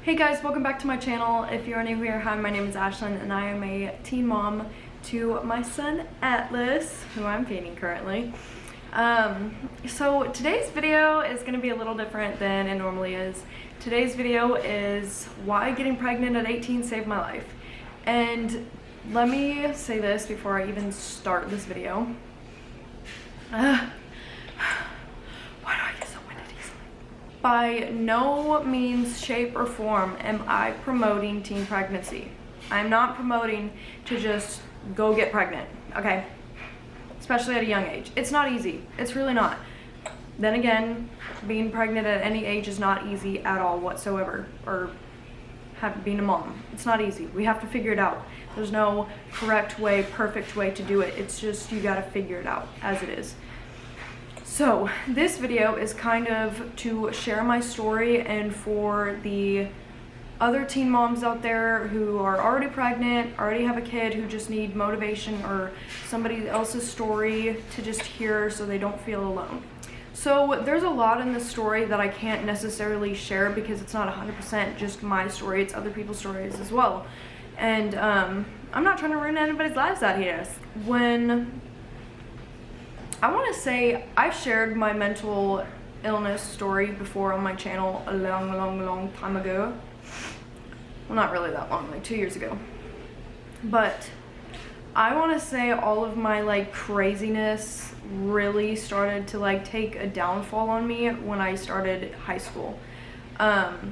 Hey guys, welcome back to my channel. If you're new here, hi, my name is Ashlyn and I am a teen mom to my son Atlas, who I'm feeding currently. So today's video is going to be a little different than it normally is. Today's video is why getting pregnant at 18 saved my life. And let me say this before I even start this video. By no means, shape, or form am I promoting teen pregnancy. I'm not promoting to just go get pregnant, okay? Especially at a young age. It's not easy. It's really not. Then again, being pregnant at any age is not easy at all whatsoever. Or being a mom. It's not easy. We have to figure it out. There's no correct way, perfect way to do it. It's just you gotta figure it out as it is. So this video is kind of to share my story and for the other teen moms out there who are already pregnant, already have a kid, who just need motivation or somebody else's story to just hear so they don't feel alone. So there's a lot in this story that I can't necessarily share because it's not 100% just my story, it's other people's stories as well. And I'm not trying to ruin anybody's lives out here. I want to say I've shared my mental illness story before on my channel a long time ago. Well, not really that long, like 2 years ago. But I want to say all of my craziness really started to take a downfall on me when I started high school. I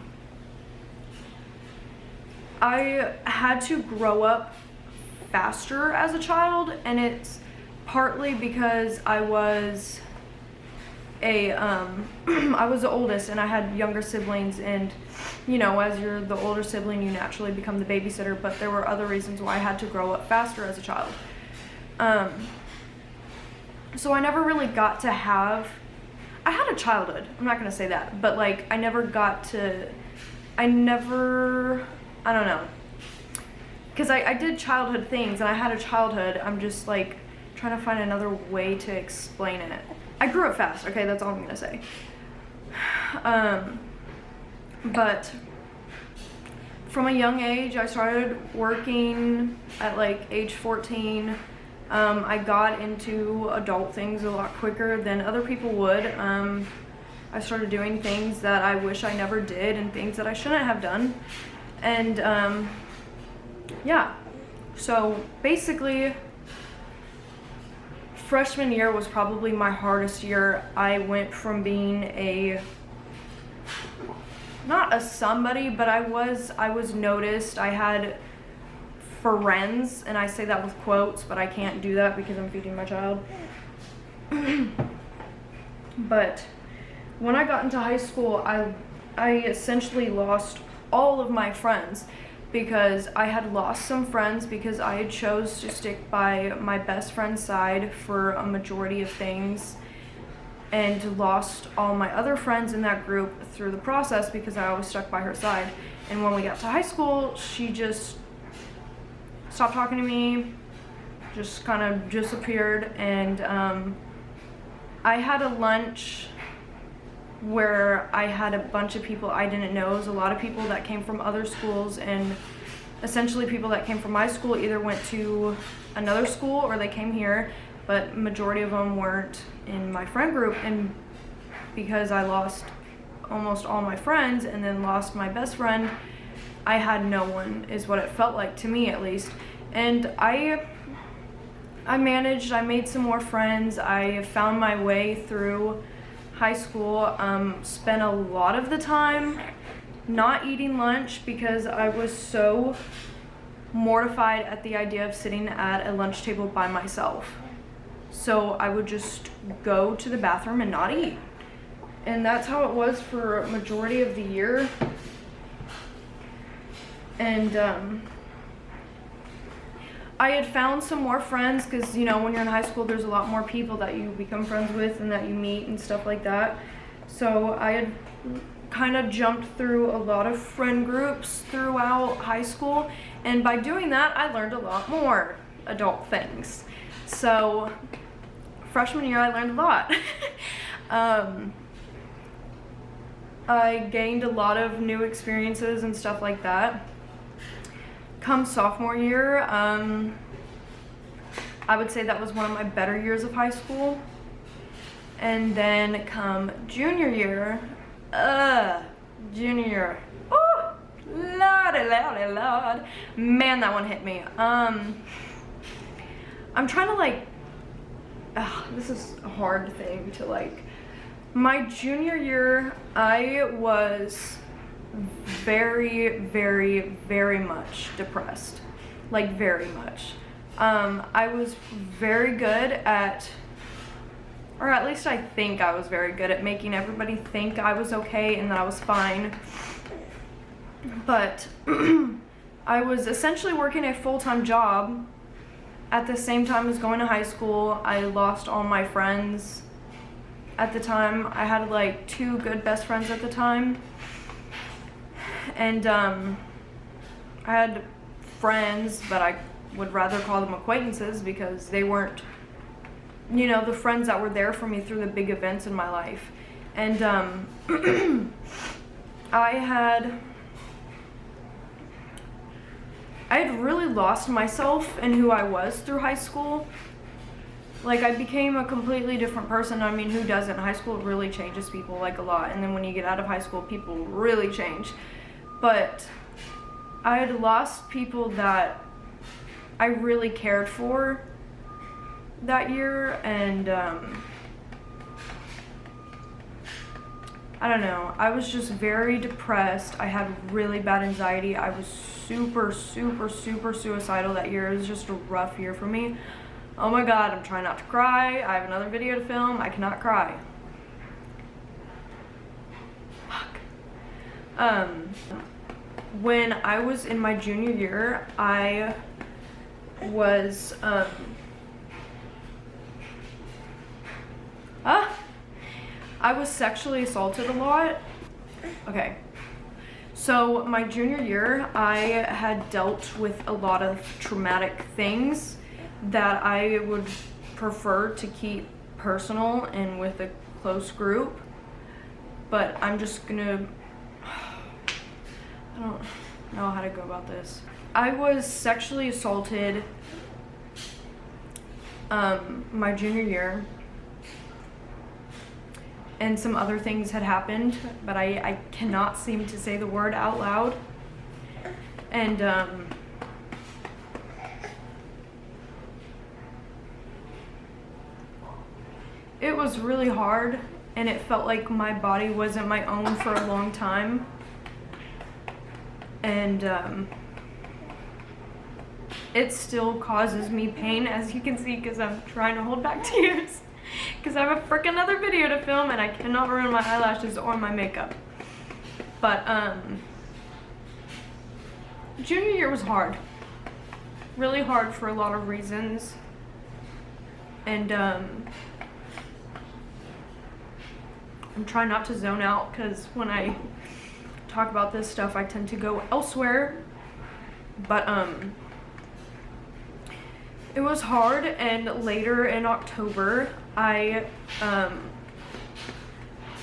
had to grow up faster as a child, and it's partly because I was I was the oldest and I had younger siblings, and you know, as you're the older sibling you naturally become the babysitter, but there were other reasons why I had to grow up faster as a child. So I never really got to have, I had a childhood, I'm not gonna say that, but I don't know, because I did childhood things and I had a childhood. I'm just trying to find another way to explain it. I grew up fast, okay, that's all I'm gonna say. But from a young age, I started working at age 14. I got into adult things a lot quicker than other people would. I started doing things that I wish I never did and things that I shouldn't have done. And yeah, so basically, freshman year was probably my hardest year. I went from being not a somebody, but I was noticed. I had friends, and I say that with quotes, but I can't do that because I'm feeding my child. But when I got into high school, I essentially lost all of my friends, because I had lost some friends because I had chose to stick by my best friend's side for a majority of things, and lost all my other friends in that group through the process because I always stuck by her side. And when we got to high school, she just stopped talking to me, just kind of disappeared. And I had a lunch where I had a bunch of people I didn't know. It was a lot of people that came from other schools, and essentially people that came from my school either went to another school or they came here, but majority of them weren't in my friend group. And because I lost almost all my friends and then lost my best friend, I had no one, is what it felt like to me at least. And I managed, I made some more friends, I found my way through high school. Spent a lot of the time not eating lunch because I was so mortified at the idea of sitting at a lunch table by myself. So I would just go to the bathroom and not eat. And that's how it was for a majority of the year. And I had found some more friends because, you know, when you're in high school, there's a lot more people that you become friends with and that you meet and stuff like that. So I had kind of jumped through a lot of friend groups throughout high school. And by doing that, I learned a lot more adult things. So freshman year, I learned a lot. I gained a lot of new experiences and stuff like that. Come sophomore year, I would say that was one of my better years of high school. And then come junior year, oh, lordy, man, that one hit me. I'm trying to like, this is a hard thing to like. My junior year, I was very, very, very much depressed, like very much. I was very good at, or at least I think I was very good at making everybody think I was okay and that I was fine. But I was essentially working a full-time job at the same time as going to high school. I lost all my friends at the time. I had like 2 good best friends at the time. And I had friends, but I would rather call them acquaintances because they weren't, you know, the friends that were there for me through the big events in my life. And I had really lost myself in who I was through high school. Like, I became a completely different person. I mean, who doesn't? High school really changes people, like, a lot. And then when you get out of high school, people really change. But I had lost people that I really cared for that year, and I don't know, I was just very depressed. I had really bad anxiety. I was super, super, super suicidal that year. It was just a rough year for me. Oh my god, I'm trying not to cry. I have another video to film. I cannot cry. Fuck. When I was in my junior year, I was sexually assaulted a lot. Okay, so my junior year, I had dealt with a lot of traumatic things that I would prefer to keep personal and with a close group, but I'm just gonna, I don't know how to go about this. I was sexually assaulted my junior year, and some other things had happened, but I cannot seem to say the word out loud. And it was really hard, and it felt like my body wasn't my own for a long time. And it still causes me pain, as you can see, because I'm trying to hold back tears because I have a freaking other video to film and I cannot ruin my eyelashes or my makeup. But junior year was hard, really hard for a lot of reasons. And I'm trying not to zone out, because when I talk about this stuff I tend to go elsewhere. But it was hard, and later in October I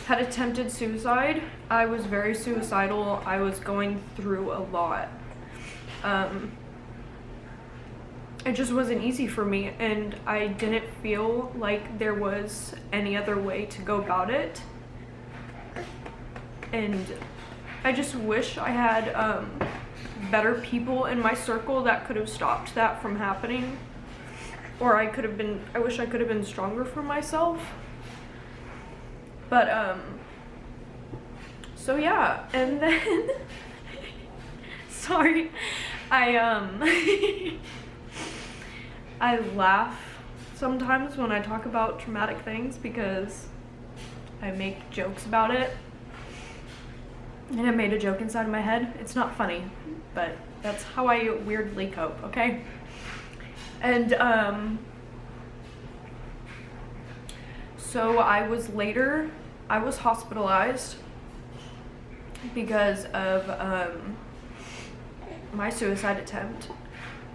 had attempted suicide. I was very suicidal. I was going through a lot. It just wasn't easy for me, and I didn't feel like there was any other way to go about it. And I just wish I had better people in my circle that could have stopped that from happening. Or I wish I could have been stronger for myself. But so yeah, and then sorry, I I laugh sometimes when I talk about traumatic things because I make jokes about it. And I made a joke inside of my head. It's not funny, but that's how I weirdly cope, okay? And so I was hospitalized because of my suicide attempt.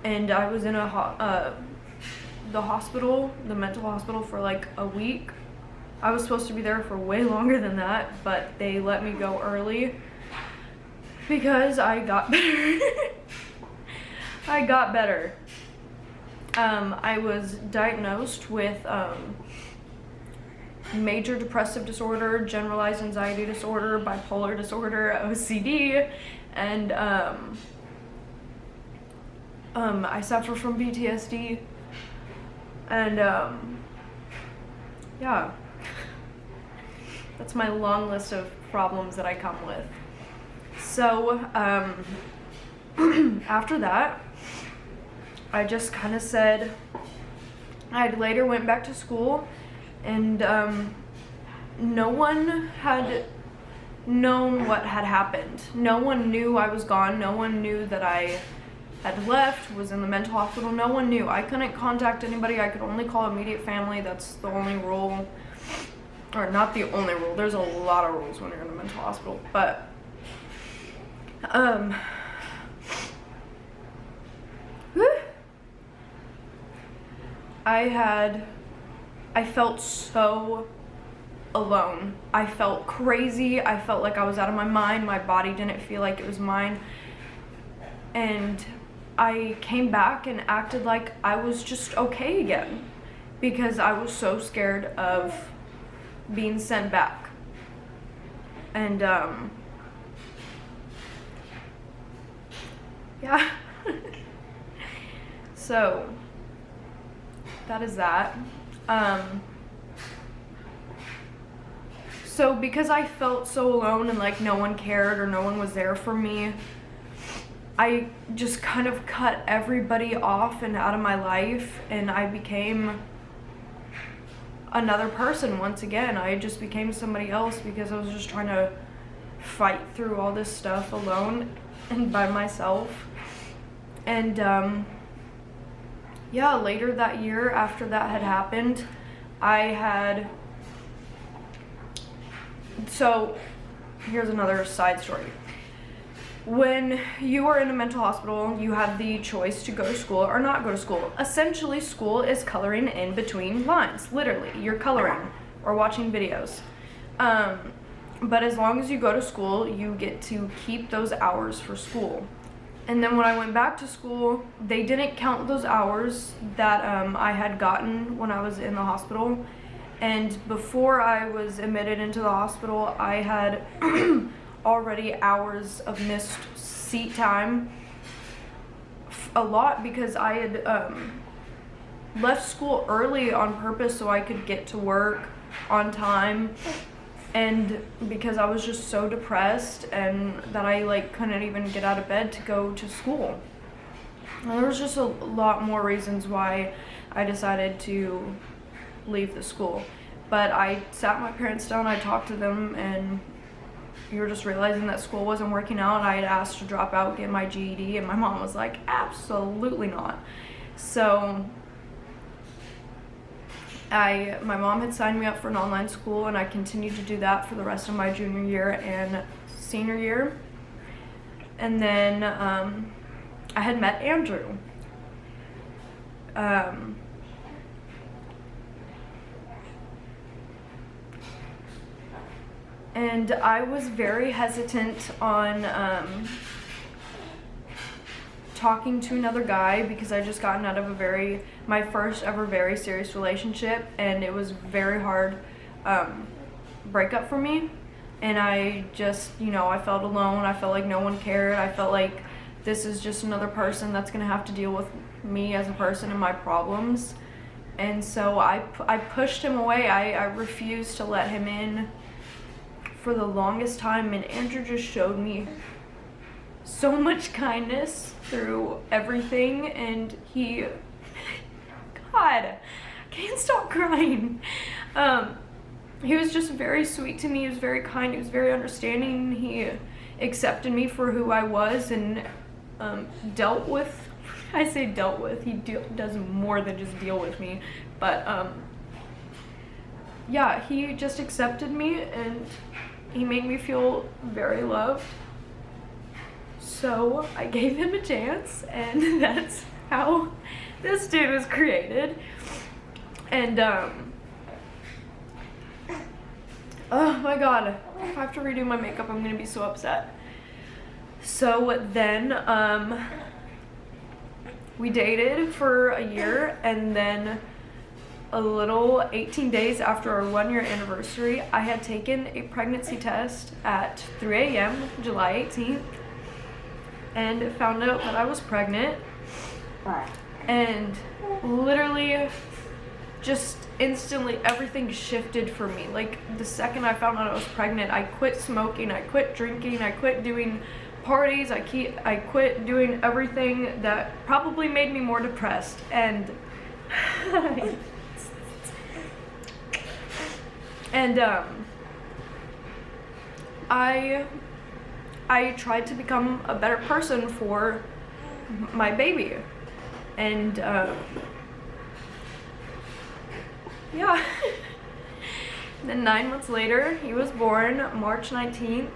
And I was in the mental hospital for like a week. I was supposed to be there for way longer than that, but they let me go early because I got better. I got better. I was diagnosed with major depressive disorder, generalized anxiety disorder, bipolar disorder, OCD, and I suffer from PTSD, and yeah, that's my long list of problems that I come with. So after that, I just kind of said, I later went back to school, and no one had known what had happened. No one knew I was gone. No one knew that I had left, was in the mental hospital. No one knew. I couldn't contact anybody. I could only call immediate family. That's the only rule. Or not the only rule. There's a lot of rules when you're in a mental hospital. But I felt so alone. I felt crazy. I felt like I was out of my mind. My body didn't feel like it was mine. And I came back and acted like I was just okay again because I was so scared of being sent back. And yeah. So that is that. So because I felt so alone and like no one cared or no one was there for me, I just kind of cut everybody off and out of my life, and I became another person once again. I just became somebody else because I was just trying to fight through all this stuff alone and by myself. And yeah, later that year, after that had happened, so here's another side story. When you are in a mental hospital, you have the choice to go to school or not go to school. Essentially, school is coloring in between lines. Literally, you're coloring or watching videos. But as long as you go to school, you get to keep those hours for school. And then when I went back to school, they didn't count those hours that I had gotten when I was in the hospital. And before I was admitted into the hospital, I had already hours of missed seat time, a lot, because I had left school early on purpose so I could get to work on time, and because I was just so depressed and that I like couldn't even get out of bed to go to school. And there was just a lot more reasons why I decided to leave the school. But I sat my parents down, I talked to them, and we were just realizing that school wasn't working out. I had asked to drop out, get my GED, and my mom was like, absolutely not. So my mom had signed me up for an online school, and I continued to do that for the rest of my junior year and senior year. And then I had met Andrew. And I was very hesitant on talking to another guy because I just gotten out of my first ever very serious relationship, and it was very hard breakup for me. And I just, I felt alone. I felt like no one cared. I felt like this is just another person that's gonna have to deal with me as a person and my problems. And so I pushed him away. I refused to let him in for the longest time, and Andrew just showed me so much kindness through everything, and God, I can't stop crying. He was just very sweet to me. He was very kind. He was very understanding. He accepted me for who I was and dealt with. I say dealt with. He does more than just deal with me, but yeah, he just accepted me, and he made me feel very loved. So I gave him a chance, and that's how this dude was created. And Oh my god, if I have to redo my makeup, I'm gonna be so upset. So then, we dated for a year, and then a little 18 days after our 1-year anniversary, I had taken a pregnancy test at 3 a.m. July 18th and found out that I was pregnant. And literally just instantly everything shifted for me. Like the second I found out I was pregnant, I quit smoking, I quit drinking, I quit doing parties, I quit doing everything that probably made me more depressed. And I tried to become a better person for my baby. And yeah. Then 9 months later, he was born March 19th.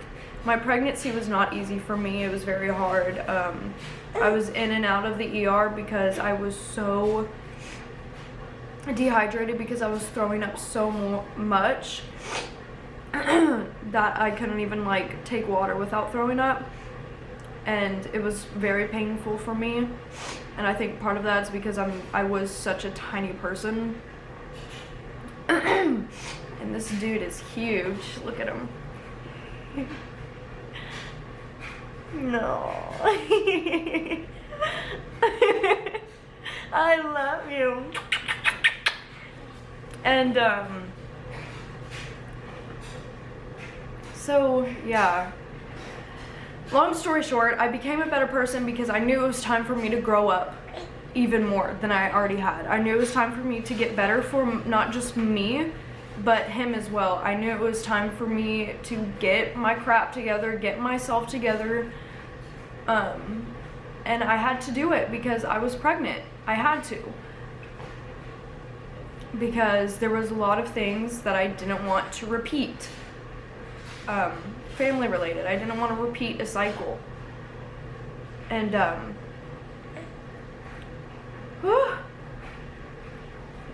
My pregnancy was not easy for me. It was very hard. I was in and out of the ER because I was so dehydrated because I was throwing up so much that I couldn't even like take water without throwing up, and it was very painful for me. And I think part of that is because I was such a tiny person. And this dude is huge. Look at him. No. I love you. And so yeah, long story short, I became a better person because I knew it was time for me to grow up even more than I already had. I knew it was time for me to get better for not just me, but him as well. I knew it was time for me to get my crap together, get myself together, and I had to do it because I was pregnant. I had to. Because there was a lot of things that I didn't want to repeat. Family related. I didn't want to repeat a cycle. And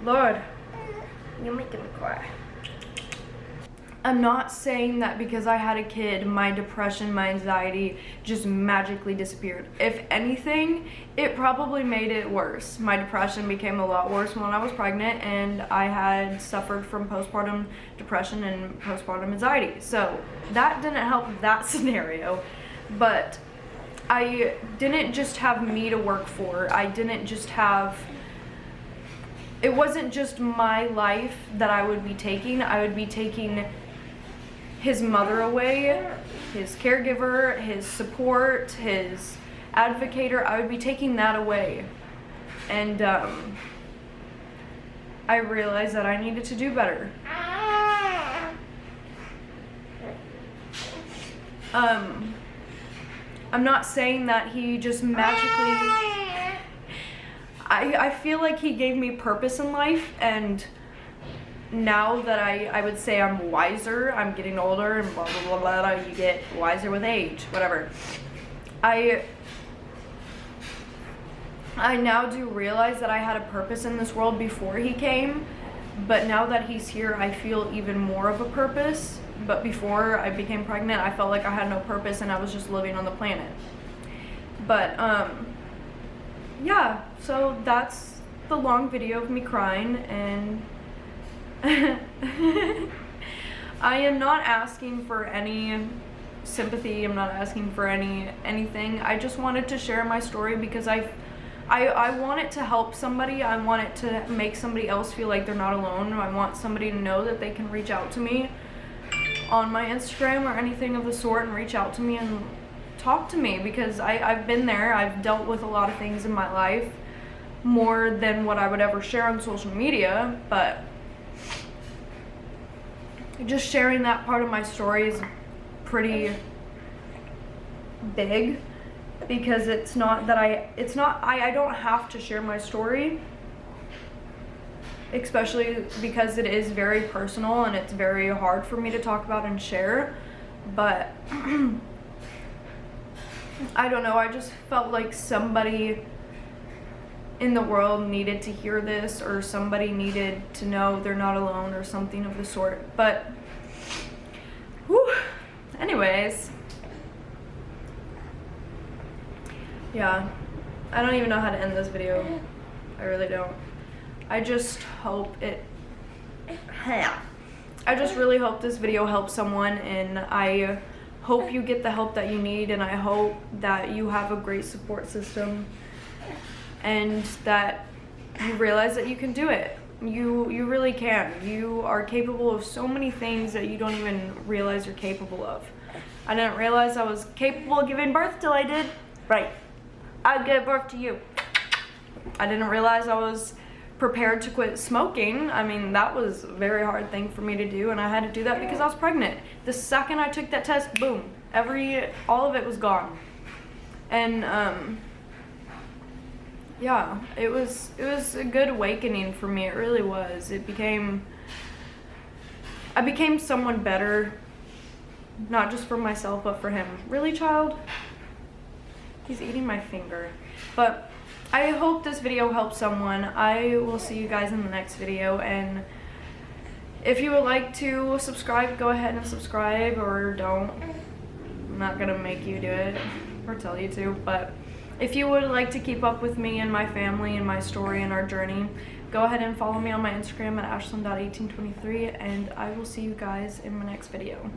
Lord, you're making me cry. I'm not saying that because I had a kid, my depression, my anxiety just magically disappeared. If anything, it probably made it worse. My depression became a lot worse when I was pregnant, and I had suffered from postpartum depression and postpartum anxiety. So that didn't help that scenario. But I didn't just have me to work for. I didn't just have... It wasn't just my life that I would be taking. I would be taking his mother away, his caregiver, his support, his advocator. I would be taking that away. And I realized that I needed to do better. I'm not saying that he just magically... I feel like he gave me purpose in life, and now that I would say I'm wiser, I'm getting older, and blah, blah, blah, blah, you get wiser with age, whatever. I now do realize that I had a purpose in this world before he came, but now that he's here, I feel even more of a purpose. But before I became pregnant, I felt like I had no purpose and I was just living on the planet. But, yeah, so that's the long video of me crying, and I am not asking for any sympathy. I'm not asking for anything. I just wanted to share my story because I want it to help somebody. I want it to make somebody else feel like they're not alone. I want somebody to know that they can reach out to me on my Instagram or anything of the sort, and reach out to me and talk to me, because I've been there. I've dealt with a lot of things in my life, more than what I would ever share on social media, but just sharing that part of my story is pretty big, because I don't have to share my story, especially because it is very personal and it's very hard for me to talk about and share. But I don't know, I just felt like somebody in the world needed to hear this, or somebody needed to know they're not alone, or something of the sort. But anyways, yeah, I don't even know how to end this video. I really don't. I just hope I just really hope this video helps someone, and I hope you get the help that you need, and I hope that you have a great support system and that you realize that you can do it. You really can. You are capable of so many things that you don't even realize you're capable of. I didn't realize I was capable of giving birth till I did. Right. I gave birth to you. I didn't realize I was prepared to quit smoking. I mean, that was a very hard thing for me to do, and I had to do that because I was pregnant. The second I took that test, boom, all of it was gone. And yeah, it was a good awakening for me. It really was. I became someone better, not just for myself, but for him. Really, child? He's eating my finger. But I hope this video helps someone. I will see you guys in the next video, and if you would like to subscribe, go ahead and subscribe, or don't. I'm not gonna make you do it or tell you to, but if you would like to keep up with me and my family and my story and our journey, go ahead and follow me on my Instagram at ashlyn.1823, and I will see you guys in my next video.